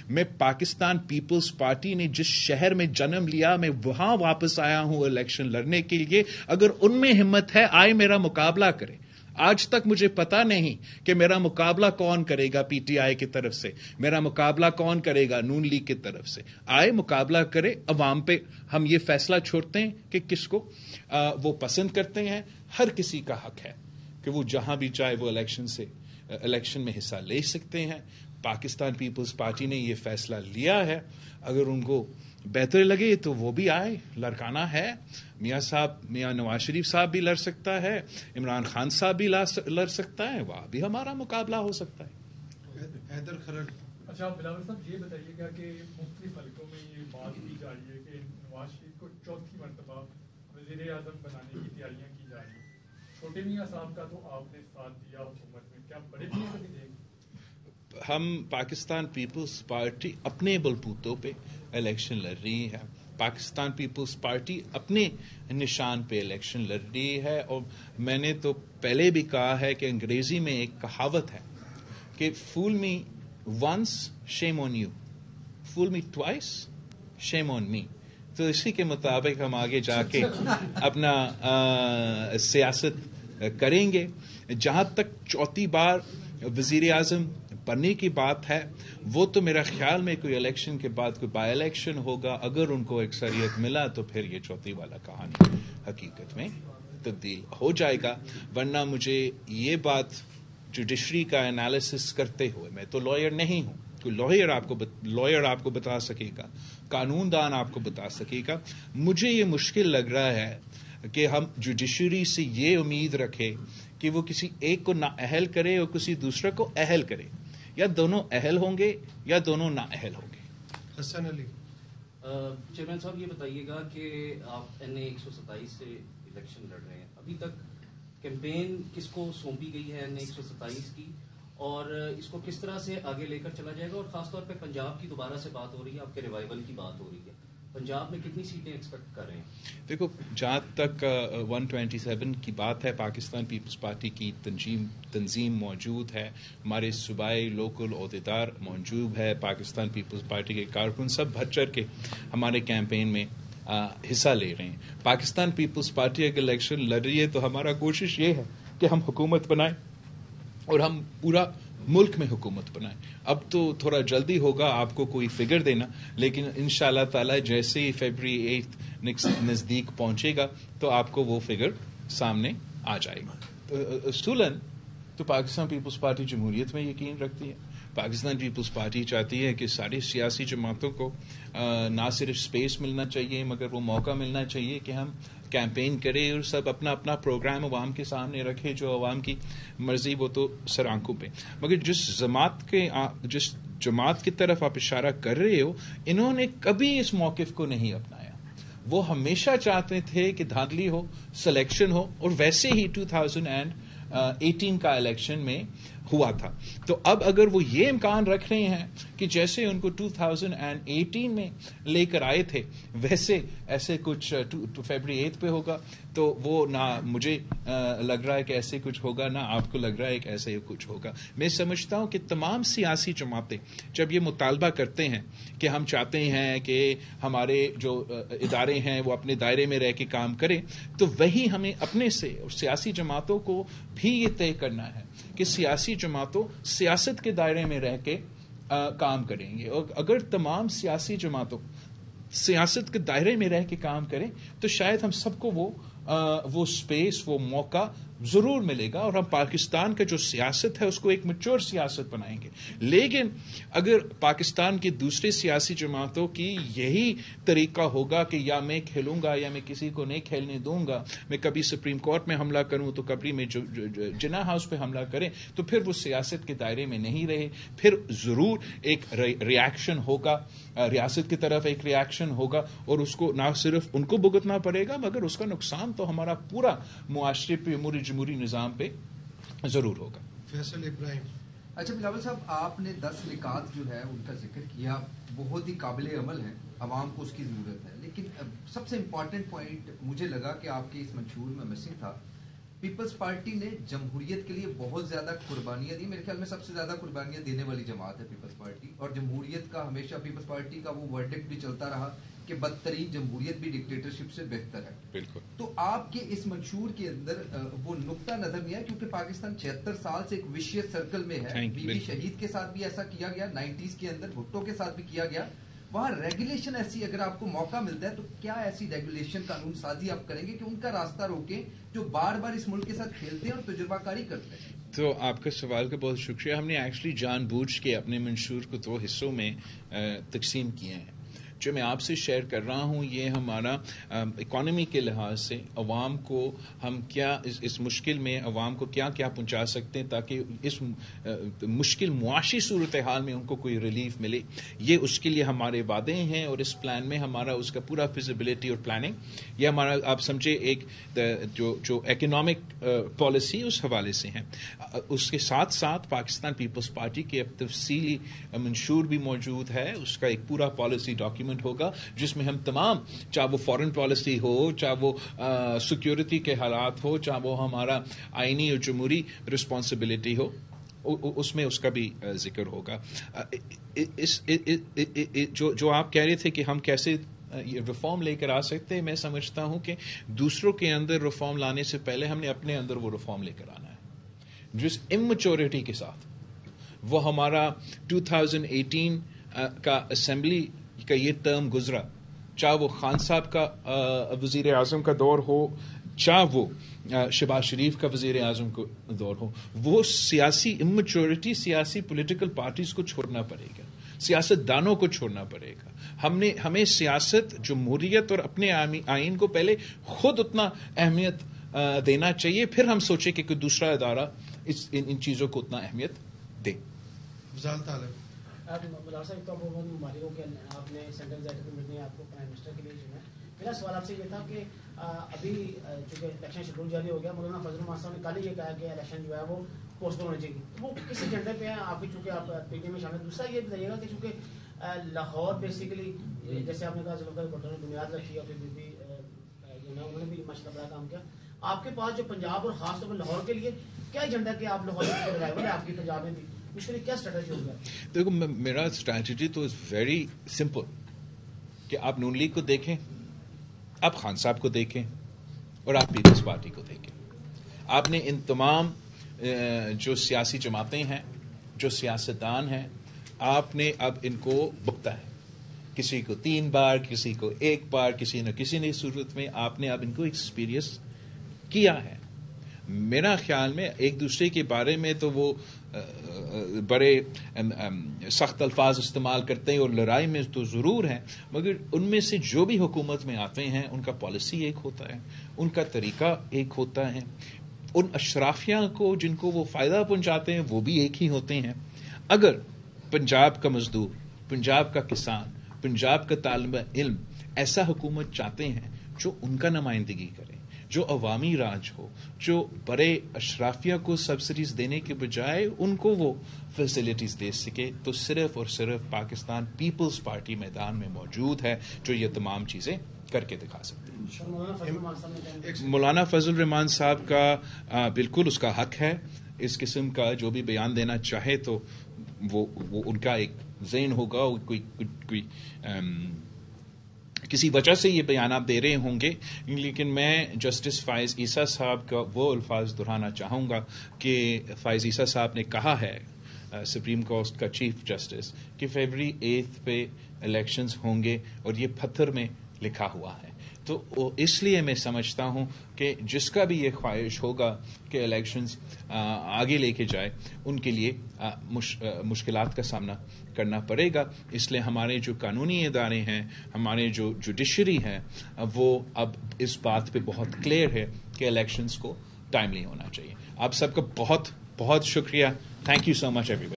میں Pakistan Peoples party نے جس شہر میں جنم لیا میں وہاں واپس آیا ہوں الیکشن لڑنے کے لیے. اگر ان میں ہمت ہے آئے میرا مقابلہ کرے. آج تک مجھے پتا نہیں کہ میرا مقابلہ کون کرے گا پی ٹی آئی کی طرف سے, میرا مقابلہ کون کرے گا نون لیگ کی طرف سے. آئے مقابلہ کرے, عوام پہ ہم یہ فیصلہ چھوڑتے ہیں کہ کس کو وہ پسند کرتے ہیں. ہر کسی کا حق ہے کہ وہ جہاں بھی چاہے وہ الیکشن میں حصہ لے سکتے ہیں. پاکستان پیپلز پارٹی نے یہ فیصلہ لیا ہے, اگر ان کو بہتر لگے تو وہ بھی آئے, لڑکانا ہے. میاں نواز شریف صاحب بھی لڑ سکتا ہے, عمران خان صاحب بھی لڑ سکتا ہے, وہاں بھی ہمارا مقابلہ ہو سکتا ہے. حیدر خرٹ. اچھا بلاول صاحب یہ بتائیے گا کہ مختلف حلقوں میں یہ بات کی جا رہی ہے کہ نواز شریف کو چوتھی مرتبہ وزیر اعظم بنانے کی تیاریاں کی جا رہی ہیں. چھوٹے میاں صاحب کا تو آپ نے ساتھ دیا حکومت میں, کیا بڑے میاں کا بھی دیں گے؟ ہم پاکستان پیپلز پارٹی اپنے بلبوتوں پہ الیکشن لڑ رہی ہے. پاکستان پیپلز پارٹی اپنے نشان پہ الیکشن لڑ رہی ہے. اور میں نے تو پہلے بھی کہا ہے کہ انگریزی میں ایک کہاوت ہے کہ فول me once shame on you, fool me twice شیم آن می. تو اسی کے مطابق ہم آگے جا کے اپنا سیاست کریں گے. جہاں تک چوتھی بار وزیر اعظم بننے کی بات ہے, وہ تو میرا خیال میں کوئی الیکشن کے بعد کوئی بائی الیکشن ہوگا. اگر ان کو اکثریت ملا تو پھر یہ چوتھی والا کہانی حقیقت میں تبدیل ہو جائے گا. ورنہ مجھے یہ بات جوڈیشری کا انالیسس کرتے ہوئے, میں تو لائر نہیں ہوں, کوئی لائر آپ کو بتا سکے گا, قانون دان آپ کو بتا سکے گا. مجھے یہ مشکل لگ رہا ہے کہ ہم جوڈیشری سے یہ امید رکھیں کہ وہ کسی ایک کو نااہل کرے اور کسی دوسرے کو اہل کرے. یا دونوں اہل ہوں گے یا دونوں نااہل ہوں گے. حسن علی. چیئرمین صاحب یہ بتائیے گا کہ آپ این اے 127 سے الیکشن لڑ رہے ہیں, ابھی تک کیمپین کس کو سونپی گئی ہے این اے 127 کی, اور اس کو کس طرح سے آگے لے کر چلا جائے گا؟ اور خاص طور پہ پنجاب کی دوبارہ سے بات ہو رہی ہے, آپ کے ریوائول کی بات ہو رہی ہے, پنجاب میں کتنی سیٹیں ایکسپیکٹ کر رہے ہیں؟ دیکھو, جہاں تک 127 کی بات ہے, پاکستان پیپلز پارٹی کی تنظیم موجود ہے, ہمارے صوبائی لوکل عہدیدار موجود ہے, پاکستان پیپلز پارٹی کے کارکن سب بڑھ چڑھ کے ہمارے کیمپین میں حصہ لے رہے ہیں. پاکستان پیپلز پارٹی اگر الیکشن لڑ رہی ہے تو ہمارا کوشش یہ ہے کہ ہم حکومت بنائیں اور ہم پورا ملک میں حکومت بنائیں. اب تو تھوڑا جلدی ہوگا آپ کو کوئی فگر دینا, لیکن ان شاء اللہ تعالی جیسے ہی فیبری 8 نزدیک پہنچے گا تو آپ کو وہ فگر سامنے آ جائے گا. اصولاً تو پاکستان پیپلز پارٹی جمہوریت میں یقین رکھتی ہے. پاکستان پیپلز پارٹی چاہتی ہے کہ ساری سیاسی جماعتوں کو نہ صرف سپیس ملنا چاہیے مگر وہ موقع ملنا چاہیے کہ ہم کیمپین کرے اور سب اپنا اپنا پروگرام عوام کے سامنے رکھے, جو عوام کی مرضی وہ تو سر آنکھوں پہ. مگر جس جماعت کی طرف آپ اشارہ کر رہے ہو, انہوں نے کبھی اس موقف کو نہیں اپنایا. وہ ہمیشہ چاہتے تھے کہ دھاندلی ہو, سلیکشن ہو, اور ویسے ہی 2018 کا الیکشن میں ہوا تھا. تو اب اگر وہ یہ امکان رکھ رہے ہیں کہ جیسے ان کو 2018 میں لے کر آئے تھے ویسے ایسے کچھ فیبری 8 پہ ہوگا, تو وہ نہ مجھے لگ رہا ہے کہ ایسے کچھ ہوگا, نہ آپ کو لگ رہا ہے کہ ایسے کچھ ہوگا. میں سمجھتا ہوں کہ تمام سیاسی جماعتیں جب یہ مطالبہ کرتے ہیں کہ ہم چاہتے ہیں کہ ہمارے جو ادارے ہیں وہ اپنے دائرے میں رہ کے کام کریں, تو وہی ہمیں اپنے سے اور سیاسی جماعتوں کو بھی یہ طے کرنا ہے کہ سیاسی جماعتوں سیاست کے دائرے میں رہ کے کام کریں گے. اور اگر تمام سیاسی جماعتوں سیاست کے دائرے میں رہ کے کام کریں تو شاید ہم سب کو وہ سپیس, وہ موقع ضرور ملے گا, اور ہم پاکستان کا جو سیاست ہے اس کو ایک میچور سیاست بنائیں گے. لیکن اگر پاکستان کی دوسری سیاسی جماعتوں کی یہی طریقہ ہوگا کہ یا میں کھیلوں گا یا میں کسی کو نہیں کھیلنے دوں گا, میں کبھی سپریم کورٹ میں حملہ کروں تو کبھی میں جناح ہاؤس پہ حملہ کریں, تو پھر وہ سیاست کے دائرے میں نہیں رہے. پھر ضرور ایک ریاکشن ہوگا, ریاست کی طرف ایک ریاکشن ہوگا, اور اس کو نہ صرف ان کو بھگتنا پڑے گا مگر اس کا نقصان تو ہمارا پورا معاشرے پہ, جمہوری نظام پہ ضرور ہوگا. فیصل ابراہیم. اچھا بلاول صاحب, آپ نے 10 نکات جو ہے ان کا ذکر کیا, بہت ہی قابل عمل ہے, عوام کو اس کی ضرورت ہے, لیکن سب سے امپورٹنٹ پوائنٹ مجھے لگا کہ آپ کے اس منشور میں مسنگ تھا پیپلز پارٹی نے جمہوریت کے لیے بہت زیادہ قربانیاں دی. میرے خیال میں سب سے زیادہ قربانیاں دینے والی جماعت ہے پیپلز پارٹی, اور جمہوریت کا ہمیشہ پیپلز پارٹی کا وہ ورڈکٹ بھی چلتا رہا کہ بدترین جمہوریت بھی ڈکٹیٹرشپ سے بہتر ہے. بالکل. تو آپ کے اس منشور کے اندر وہ نقطہ نظر نہیں ہے, کیونکہ پاکستان 76 سال سے ایک وشیس سرکل میں ہے. بی بی شہید کے ساتھ بھی ایسا کیا گیا, 90s کے اندر بھٹو کے ساتھ بھی کیا گیا. وہاں ریگولیشن ایسی, اگر آپ کو موقع ملتا ہے تو کیا ایسی ریگولیشن قانون سازی آپ کریں گے کہ ان کا راستہ روکیں جو بار بار اس ملک کے ساتھ کھیلتے ہیں اور تجربہ کاری کرتے ہیں؟ تو آپ کا سوال کا بہت شکریہ. ہم نے ایکچولی جان بوجھ کے اپنے منشور کو 2 حصوں میں تقسیم کیے ہیں. جو میں آپ سے شیئر کر رہا ہوں یہ ہمارا اکانومی کے لحاظ سے عوام کو ہم کیا اس مشکل میں عوام کو کیا کیا پہنچا سکتے ہیں تاکہ اس مشکل معاشی صورتحال میں ان کو کوئی ریلیف ملے. یہ اس کے لیے ہمارے وعدے ہیں, اور اس پلان میں ہمارا اس کا پورا فیزیبلٹی اور پلاننگ یہ ہمارا آپ سمجھے ایک جو اکنامک پالیسی اس حوالے سے ہیں. اس کے ساتھ ساتھ پاکستان پیپلز پارٹی کے اب تفصیلی منشور بھی موجود ہے. اس کا ایک پورا پالیسی ڈاکیومنٹ ہوگا جس میں ہم تمام, چاہے وہ فارن پالیسی ہو, چاہے وہ سیکیورٹی کے حالات ہو, چاہے وہ ہمارا آئینی اور جمہوری رسپانسبلٹی ہو, اس میں اس کا بھی ذکر ہوگا. جو آپ کہہ رہے تھے کہ ہم کیسے ریفارم لے کر آ سکتے ہیں, میں سمجھتا ہوں کہ دوسروں کے اندر ریفارم لانے سے پہلے ہم نے اپنے اندر وہ ریفارم لے کر آنا ہے. جس امچورٹی کے ساتھ وہ ہمارا 2018 کا اسمبلی کا یہ ٹرم گزرا, چاہے وہ خان صاحب کا وزیر اعظم کا دور ہو, چاہے وہ شہباز شریف کا وزیر اعظم کا دور ہو, وہ سیاسی امچورٹی سیاسی پولیٹیکل پارٹیز کو چھوڑنا پڑے گا, سیاست دانوں کو چھوڑنا پڑے گا. ہمیں سیاست, جمہوریت اور اپنے آئین کو پہلے خود اتنا اہمیت دینا چاہیے, پھر ہم سوچیں کہ کوئی دوسرا ادارہ ان چیزوں کو اتنا اہمیت دے. ملازم صاحب تو بہت مبارک ہو کہ آپ نے سینٹرل ایگزیکٹو کمیٹی نے آپ کو پرائم منسٹر کے لیے چنا. میرا سوال آپ سے یہ تھا کہ ابھی چونکہ الیکشن شیڈول جاری ہو گیا, مولانا فضل الرحمان صاحب نے کل ہی یہ کہا کہ الیکشن جو ہے وہ پوسٹ پون ہونی چاہیے. وہ کس ایجنڈے پہ ہیں آپ بھی, چونکہ آپ پی ٹی ایم میں شامل. دوسرا یہ بتائیے گا کہ چونکہ لاہور بیسیکلی جیسے آپ نے کہا ذوالفقار بھٹو نے بنیاد رکھی, اور پھر بی جو ہے انہوں نے بھی ماشاء اللہ بڑا کام کیا. آپ کے پاس جو پنجاب اور خاص طور پر لاہور کے لیے کیا ایجنڈا کہ آپ لاہور کے ڈرائیور ہیں, آپ کی پنجاب میں بھی اس کے لیے کیا اسٹریٹجی ہوگا؟ دیکھو میرا اسٹریٹجی تو ویری سمپل کہ آپ نون لیگ کو دیکھیں, آپ خان صاحب کو دیکھیں, اور آپ پیپلز پارٹی کو دیکھیں. آپ نے ان تمام جو سیاسی جماعتیں ہیں, جو سیاستدان ہیں, آپ نے اب ان کو بکتا ہے. کسی کو 3 بار, کسی کو 1 بار, کسی نہ کسی نے صورت میں آپ نے اب ان کو ایکسپیرئنس کیا ہے. میرا خیال میں ایک دوسرے کے بارے میں تو وہ بڑے سخت الفاظ استعمال کرتے ہیں اور لڑائی میں تو ضرور ہیں, مگر ان میں سے جو بھی حکومت میں آتے ہیں ان کا پالیسی ایک ہوتا ہے, ان کا طریقہ ایک ہوتا ہے, ان اشرافیہ کو جن کو وہ فائدہ پہنچاتے ہیں وہ بھی ایک ہی ہوتے ہیں. اگر پنجاب کا مزدور, پنجاب کا کسان, پنجاب کا طالب علم ایسا حکومت چاہتے ہیں جو ان کا نمائندگی کرے, جو عوامی راج ہو, جو بڑے اشرافیہ کو سبسڈیز دینے کے بجائے ان کو وہ فیسلٹیز دے سکے, تو صرف اور صرف پاکستان پیپلز پارٹی میدان میں موجود ہے جو یہ تمام چیزیں کر کے دکھا سکتے ہیں. مولانا فضل الرحمان صاحب کا بالکل اس کا حق ہے, اس قسم کا جو بھی بیان دینا چاہے تو وہ ان کا ایک ذہن ہوگا, کوئی کسی وجہ سے یہ بیان آپ دے رہے ہوں گے. لیکن میں جسٹس فائز عیسیٰ صاحب کا وہ الفاظ دہرانا چاہوں گا کہ فائز عیسیٰ صاحب نے کہا ہے, سپریم کورٹ کا چیف جسٹس, کہ فیبرری 8 پہ الیکشنز ہوں گے, اور یہ پتھر میں لکھا ہوا ہے. تو اس لیے میں سمجھتا ہوں کہ جس کا بھی یہ خواہش ہوگا کہ الیکشنز آگے لے کے جائے, ان کے لیے مشکلات کا سامنا کرنا پڑے گا. اس لیے ہمارے جو قانونی ادارے ہیں, ہمارے جو جوڈیشری ہیں, وہ اب اس بات پہ بہت کلیئر ہے کہ الیکشنز کو ٹائملی ہونا چاہیے. آپ سب کا بہت بہت شکریہ. Thank you so much every one.